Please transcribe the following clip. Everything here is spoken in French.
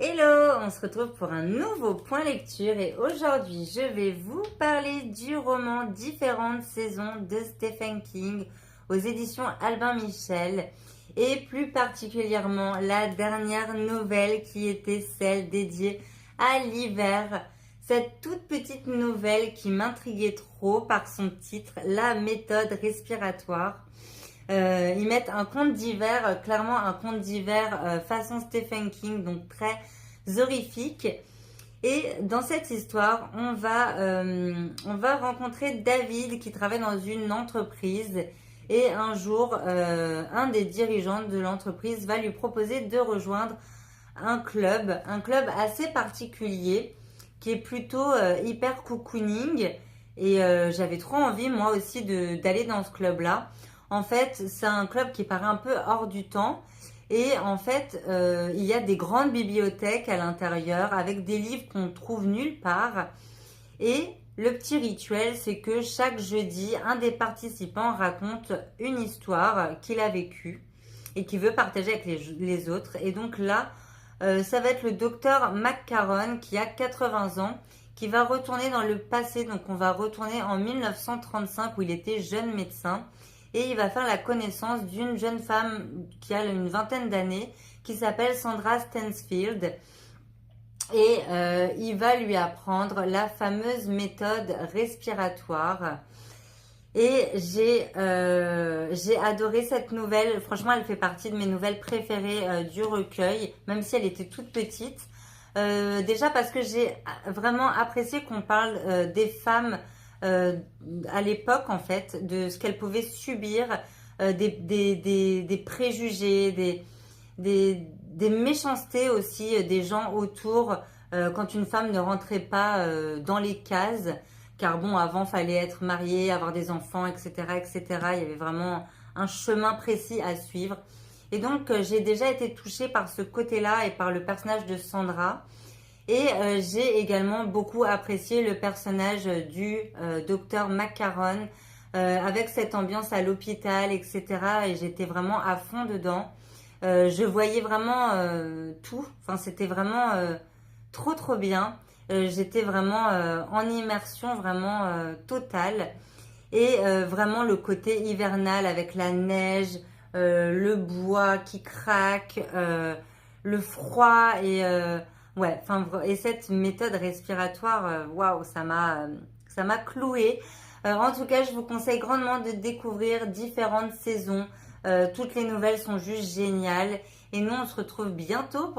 Hello, on se retrouve pour un nouveau point lecture et aujourd'hui je vais vous parler du roman Différentes saisons de Stephen King aux éditions Albin Michel et plus particulièrement la dernière nouvelle qui était celle dédiée à l'hiver. Cette toute petite nouvelle qui m'intriguait trop par son titre, La méthode respiratoire. Ils mettent un conte d'hiver, clairement un conte d'hiver façon Stephen King, donc très horrifique. Et dans cette histoire, on va rencontrer David qui travaille dans une entreprise. Et un jour, un des dirigeants de l'entreprise va lui proposer de rejoindre un club assez particulier qui est plutôt hyper cocooning. Et j'avais trop envie moi aussi d'aller dans ce club-là. En fait, c'est un club qui paraît un peu hors du temps. Et en fait, il y a des grandes bibliothèques à l'intérieur avec des livres qu'on trouve nulle part. Et le petit rituel, c'est que chaque jeudi, un des participants raconte une histoire qu'il a vécue et qu'il veut partager avec les autres. Et donc là, ça va être le docteur McCarron qui a 80 ans, qui va retourner dans le passé. Donc on va retourner en 1935 où il était jeune médecin. Et il va faire la connaissance d'une jeune femme qui a une vingtaine d'années, qui s'appelle Sandra Stansfield. Et il va lui apprendre la fameuse méthode respiratoire. Et j'ai adoré cette nouvelle. Franchement, elle fait partie de mes nouvelles préférées du recueil, même si elle était toute petite. Déjà parce que j'ai vraiment apprécié qu'on parle des femmes à l'époque, en fait, de ce qu'elles pouvaient subir, des préjugés, des méchancetés aussi des gens autour quand une femme ne rentrait pas dans les cases. Car bon, avant, fallait être marié, avoir des enfants, etc., etc. Il y avait vraiment un chemin précis à suivre. Et donc, j'ai déjà été touchée par ce côté-là et par le personnage de Sandra. Et j'ai également beaucoup apprécié le personnage du docteur McCarron avec cette ambiance à l'hôpital, etc. Et j'étais vraiment à fond dedans. Je voyais vraiment tout. Enfin, c'était vraiment trop, trop bien. J'étais vraiment en immersion vraiment totale. Et vraiment le côté hivernal avec la neige, le bois qui craque, le froid ouais, enfin, et cette méthode respiratoire, waouh, ça m'a cloué. En tout cas, je vous conseille grandement de découvrir différentes saisons. Toutes les nouvelles sont juste géniales. Et nous, on se retrouve bientôt pour